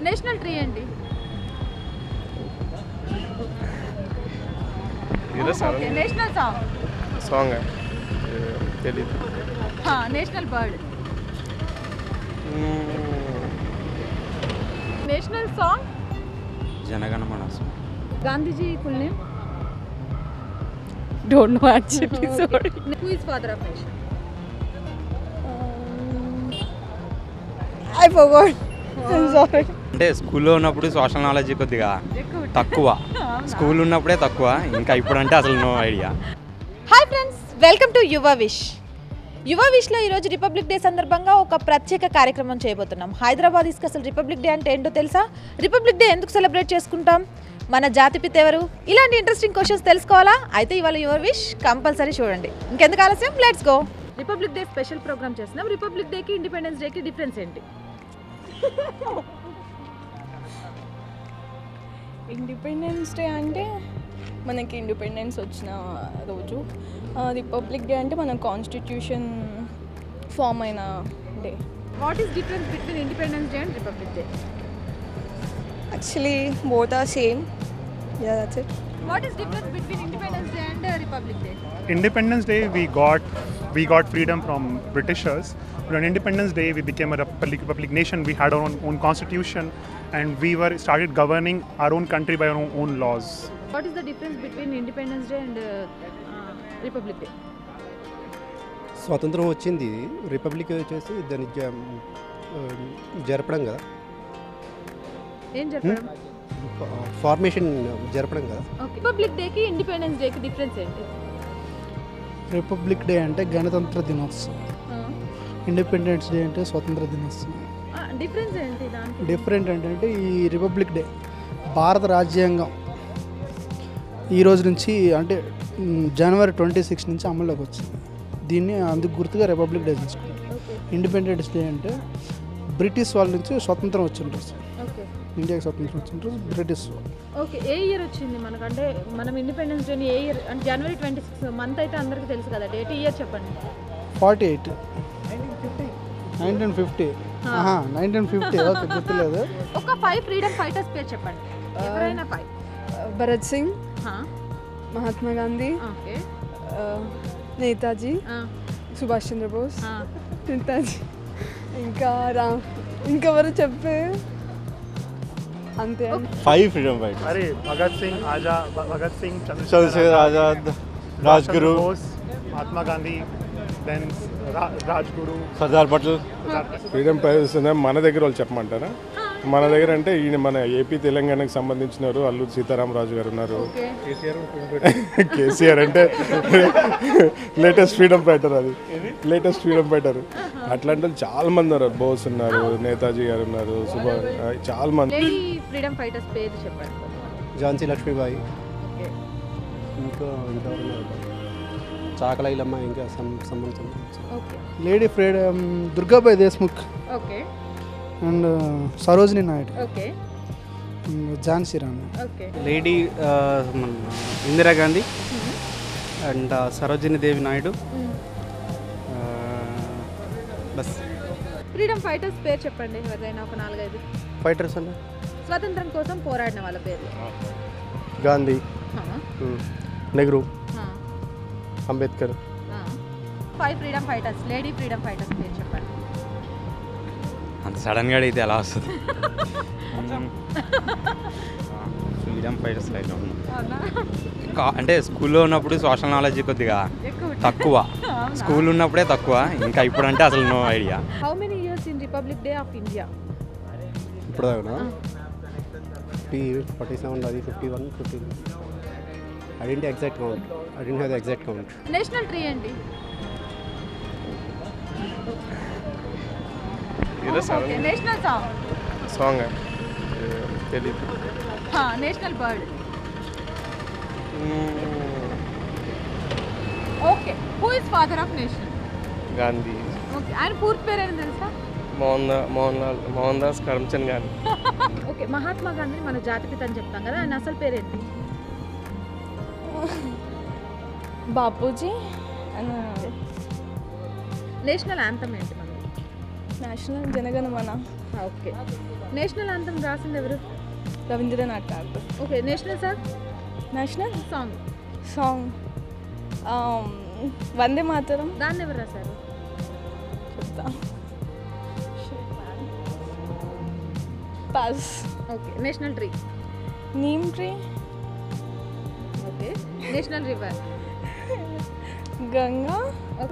National tree ఏంటి? Okay national song తెలీదు. National bird. National song Jana Gana Mana. Gandhiji full name? Don't know actually, sorry. Who is father of nation? I forgot. I'm sorry. అంటే స్కూల్లో ఉన్నప్పుడు social knowledge కొద్దిగా తక్కువ, school ఉన్నప్పుడే తక్కువ, ఇంకా ఇప్పుడంటే అసలు no idea. Hi friends, welcome to Yuva wish. Yuva విష్లో ఈరోజు రిపబ్లిక్ డే సందర్భంగా ఒక ప్రత్యేక కార్యక్రమం చేయబోతున్నాం. హైదరాబాదీస్కి అసలు రిపబ్లిక్ డే అంటే ఏంటో తెలుసా? రిపబ్లిక్ డే ఎందుకు సెలబ్రేట్ చేసుకుంటాం? మన జాతిపిత ఎవరు? ఇలాంటి ఇంట్రెస్టింగ్ క్వశ్చన్స్ తెలుసుకోవాలా? అయితే ఇవాళ యువ విష్ కంపల్సరీ చూడండి. ఇంకెందుకు ఆలస్యం, let's go. Republic Day special programme చేస్తున్నాం. రిపబ్లిక్ డేకి ఇండిపెండెన్స్ డేకి డిఫరెన్స్ ఏంటి? ఇండిపెండెన్స్ డే అంటే మనకి ఇండిపెండెన్స్ వచ్చిన రోజు. రిపబ్లిక్ డే అంటే మన కాన్స్టిట్యూషన్ ఫామ్ అయిన day. What is difference between Independence Day and Republic Day? Actually both are same. Yeah that's it. What is difference between Independence Day and Republic Day? Independence Day we got freedom from Britishers. But on Independence Day we became a republic nation. We had our own constitution and we started governing our own country by our own laws. What is the difference between Independence Day and Republic Day? స్వాతంత్రం వచ్చింది, republic వచ్చేసి దాన్ని జరపడం కదా, ఏం జరపడం? Formation జరపడం కదా. ఓకే, రిపబ్లిక్ డేకి ఇండిపెండెన్స్ డేకి డిఫరెన్స్ ఏంటి? రిపబ్లిక్ డే అంటే గణతంత్ర దినోత్సవం, ఇండిపెండెన్స్ డే అంటే స్వతంత్ర దినోత్సవం. డిఫరెన్స్ ఏంటి దానికి? డిఫరెంట్ అంటే ఈ రిపబ్లిక్ డే భారత రాజ్యాంగం ఈ రోజు నుంచి అంటే జనవరి 26 నుంచి అమల్లోకి వచ్చింది. దీన్ని అందుకు గుర్తుగా రిపబ్లిక్ డే చేసుకుంటాం. ఇండిపెండెన్స్ డే అంటే బ్రిటిష్ వాళ్ళ నుంచి స్వతంత్రం వచ్చిన రోజు, ఇండియాకి స్వతంత్రం వచ్చిన రోజు బ్రిటిష్ వాళ్ళు. ఓకే, ఏ ఇయర్ వచ్చింది మనకు? అంటే మనం ఇండిపెండెన్స్ డేని ఏ ఇయర్ అంటే జనవరి 26 మంత్ అయితే అందరికీ తెలుసు కదా, డేట్ ఇయర్ చెప్పండి. 48 1950. 1950. ఓకే, గుర్తులేదు. ఒక 5 ఫ్రీడమ్ ఫైటర్స్ పేరు చెప్పండి, ఎవరైనా 5. భరత్ సింగ్, మహాత్మా గాంధీ, ఓకే, నేతాజీ, సుభాష్ చంద్రబోస్, నేతాజీ, ఇంకా ఇంకెవరు చెప్పే అంతే. 5 freedom fighters. अरे Bhagat Singh, Chandrashekhar Azad, Rajguru, Mahatma Gandhi, then Rajguru, Sardar Patel. Freedom fighters మన దగ్గర వాళ్ళు చెప్పమంటారా? మన దగ్గర అంటే ఈయన మన ఏపీ తెలంగాణకు సంబంధించినారు. అల్లూరి సీతారామరాజు గారు ఉన్నారు. కేసీఆర్ అంటే లేటెస్ట్ ఫ్రీడమ్ ఫైటర్, అది లేటెస్ట్ ఫ్రీడమ్ ఫైటర్. అట్లాంటి వాళ్ళు చాలా మంది ఉన్నారు. బోస్ ఉన్నారు, నేతాజీ గారు ఉన్నారు, చాలా మంది. ఫ్రీడమ్ ఫైటర్స్ పేరు చెప్పండి. ఝాన్సీ లక్ష్మీబాయి, ఇంకా చాకలైలమ్మ, ఇంకా సంబంధం. Okay, lady freedom Durgabai Deshmukh, okay, and Sarojini Naidu, okay, Jhansi Rani. Okay, lady Indira Gandhi and Sarojini Devi Naidu. Bus. Freedom fighters పేరు చెప్పండి, ఎవరైనా ఒక 4-5. ఫైటర్స్ అన్న స్వతంత్రం కోసం పోరాడిన వాళ్ళ పేరు. Gandhi, Nehru, Ambedkar. 5 freedom fighters, lady freedom fighters పేరు చెప్పండి. అంత సడన్గా అడిగితే ఎలా వస్తుంది? ఫ్రీడమ్ ఫైటర్స్ అంటే స్కూల్లో ఉన్నప్పుడు సోషల్ నాలెడ్జ్ కొద్దిగా తక్కువ, స్కూల్ ఉన్నప్పుడే తక్కువ, ఇంకా ఇప్పుడంటే అసలు no idea. How many years in Republic Day of India? ఇప్పుడు దాకా 47, అది 51, 50. I didn't have the exact count. National tree ఏంటి? ఓకే, నేషనల్ సాంగ్ తెలీదు. National bird. Okay, who is father of nation? Gandhi. Okay, ఆయన పూర్తి పేరు ఏంటి తెలుసా? మోహన్ దాస్ కరమ్చంద్ గాంధీ. ఓకే, మహాత్మా గాంధీని మన జాతిపిత అని చెప్తాం కదా, ఆయన అసలు పేరేంటి? బాపూజీ. నేషనల్ యాంథమ్ ఏంటి మనది? National Jana Gana Mana. Okay. National anthem రాసింది ఎవరు? Rabindranath Tagore. Okay. National song? National song song Vande Mataram. దాన్ని ఎవరు రాశారు? చెప్తా. Pass. Okay. National tree? Neem tree. Okay. National river? Ganga.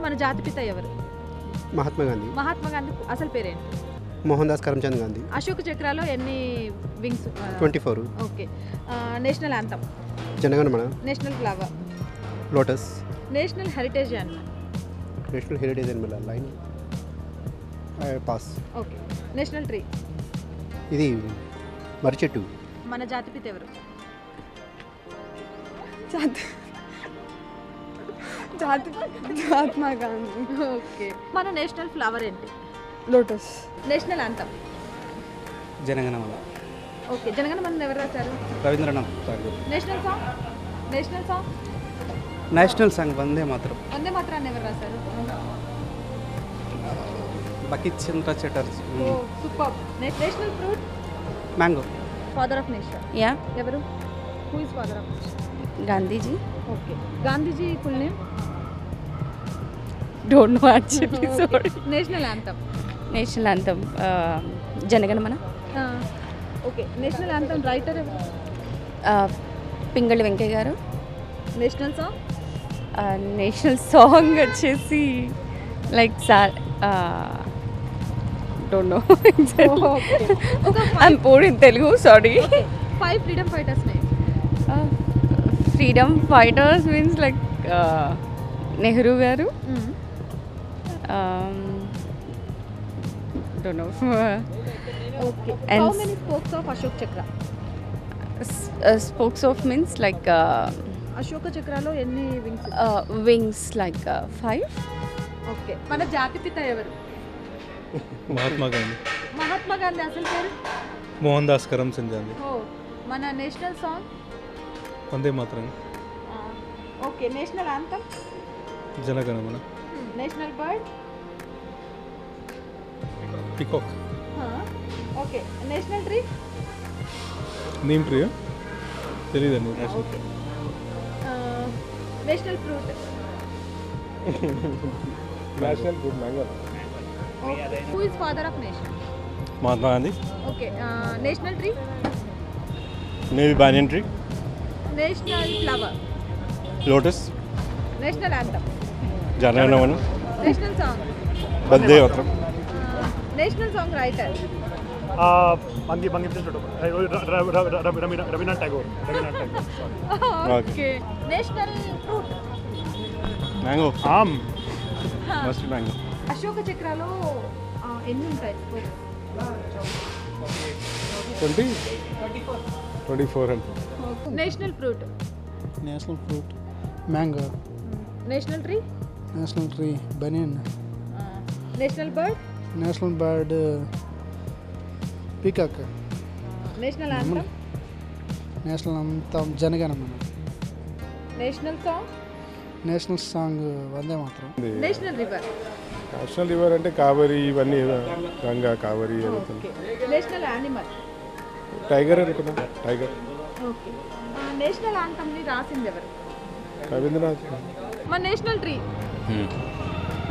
మన జాతిపిత ఎవరు? మహాత్మా గాంధీ. మహాత్మా గాంధీ అసలు పేరేంటి? మోహన్ దాస్ కరమ్చంద్ గాంధీ. అశోక చక్రాలో ఎన్ని wings? 24. Okay. National anthem? Jana Gana Mana. National flower? Lotus. National heritage animal? National heritage animal line pass. Okay. National tree? ఇది మర్రి చెట్టు. మన జాతిపిత ఎవరు? మహాత్మా గాంధీ. ఓకే. మన నేషనల్ ఫ్లవర్ ఏంటి? Lotus. National anthem? Jana Gana Mana. Okay. Jana Gana Mana ఎవరు రాశారు? Rabindranath Tagore. National song? National song? National song Vande Mataram. Vande మాత్రాన్ని ఎవరు రాశారు? Bankim Chandra Chatterjee. Super. National fruit? Mango. Father of nation yeah ఎవరు? Who is father of nation? Gandhiji. Okay. Gandhiji full name? Don't know actually sorry. National anthem? National anthem Jana Gana Mana. Okay. National anthem writer ఎవరు? Pingali Venkayya garu. National song? National song వచ్చేసి like sir don't know I'm poor in Telugu sorry. 5 freedom fighters name? Freedom fighters means like Nehru garu. Don't know. Okay. And how many spokes of Ashok chakra? Spokes of means like Ashoka చక్రాలో ఎన్ని wings? Wings like 5. Okay. మన జాతిపిత ఎవరు? మహాత్మా గాంధీ. మహాత్మా గాంధీ అసలు పేరు? Mohan Das Karamchand Gandhi. Oh. మన national song? Vande Mataram. Okay. National anthem? Jana Gana Mana. National bird? Peacock. Okay. National tree? Neem tree తెలియదండి. Okay. National fruit? National food mango. Who is father of nation? Mahatma Gandhi. Okay. National tree? Maybe banyan tree. National flower? Lotus. National anthem? Jana Gana Mana. National song? Vande Mataram. National song writer? Rabindranath Tagore. Okay. National fruit? Mango. ఆమ్. Must mango. Ashoka చక్రాలో ఎన్ని ఉంటాయి? 24 అంటే. National fruit? National fruit mango. National tree? National tree banyan. National bird? National bird peacock. National anthem? National anthem Jana Gana Mana. National song? National song Vande Mataram. National river? National river అంటే కావేరి, ఇవన్నీ Ganga Kaveri. National animal? Tiger అనుకున్నా. Tiger. Okay. National యాంథమ్ని రాసింది ఎవరు? రవీంద్రనాథ్. మన national tree?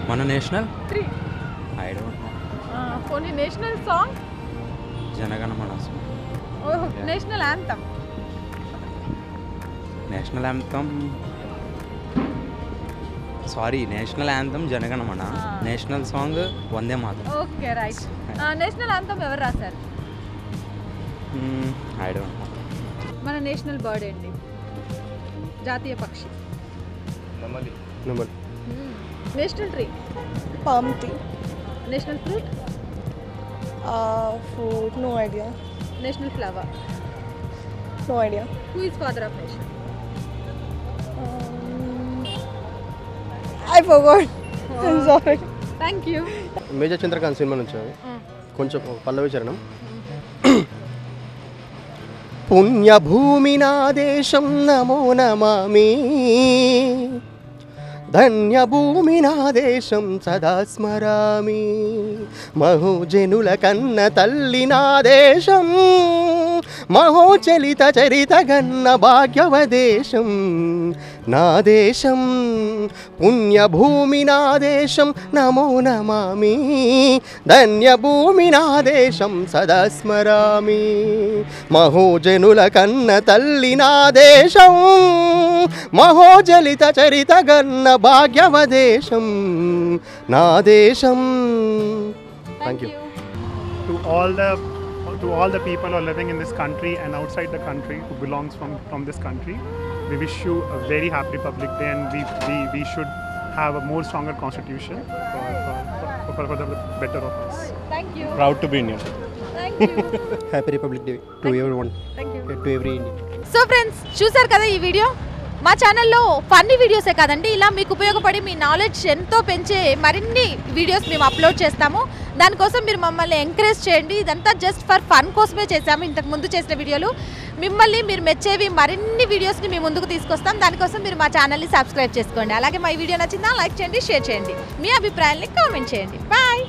మన national tree? I don't know. పోనీ national song? Jana Gana Mana. Oh. National anthem? National anthem sorry national anthem Jana Gana Mana. National song Vande Mataram. Okay. Right. National anthem ఎవరు రాశారు? I don't know. మన నేషనల్ బర్డ్ ఏంటి? జాతీయ పక్షి? నెమలి. National tree? Palm tree. National fruit? Food, no idea. National flower? No idea. Who is father of nation? I forgot. I'm sorry. Thank you. Major Chandrakant cinema నుంచి అది. కొంచెం పల్లవి చరణం. పుణ్యభూమి నా దేశం నమో నమామి, ధన్యభూమి నా దేశం సదా స్మరామి మహోజనుల కన్న తల్లి నా దేశం మహోచలిత చరిత గన్న భాగ్యవదేశం నా దేశం పుణ్యభూమి నా దేశం నమో నమామి ధన్యభూమి నా దేశం సదా స్మరామి మహోజనుల కన్న తల్లి నా దేశం మహోజలిత చరిత గన్న భాగ్యవదేశం నా దేశం. Thank you. To all the people who are living in this country and outside the country who belongs from this country, we wish you a very happy Republic Day, and we should have a more stronger constitution for the better of us. Thank you. Proud to be Indian. Thank you. Happy republic day to everyone, to every Indian. So friends, చూసారు కదా ఈ video. మా ఛానల్లో funny వీడియోసే కాదండి, ఇలా మీకు ఉపయోగపడి మీ knowledge ఎంతో పెంచే మరిన్ని వీడియోస్ మేము అప్లోడ్ చేస్తాము. దానికోసం మీరు మమ్మల్ని ఎంకరేజ్ చేయండి. ఇదంతా జస్ట్ ఫర్ ఫన్ కోసమే చేసాము. ఇంతకు ముందు చేసిన వీడియోలు మిమ్మల్ని మీరు మెచ్చేవి మరిన్ని వీడియోస్ని మీ ముందుకు తీసుకొస్తాం. దానికోసం మీరు మా ఛానల్ని సబ్స్క్రైబ్ చేసుకోండి. అలాగే మా ఈ వీడియో నచ్చిందా లైక్ చేయండి, షేర్ చేయండి, మీ అభిప్రాయాన్ని కామెంట్ చేయండి. బాయ్.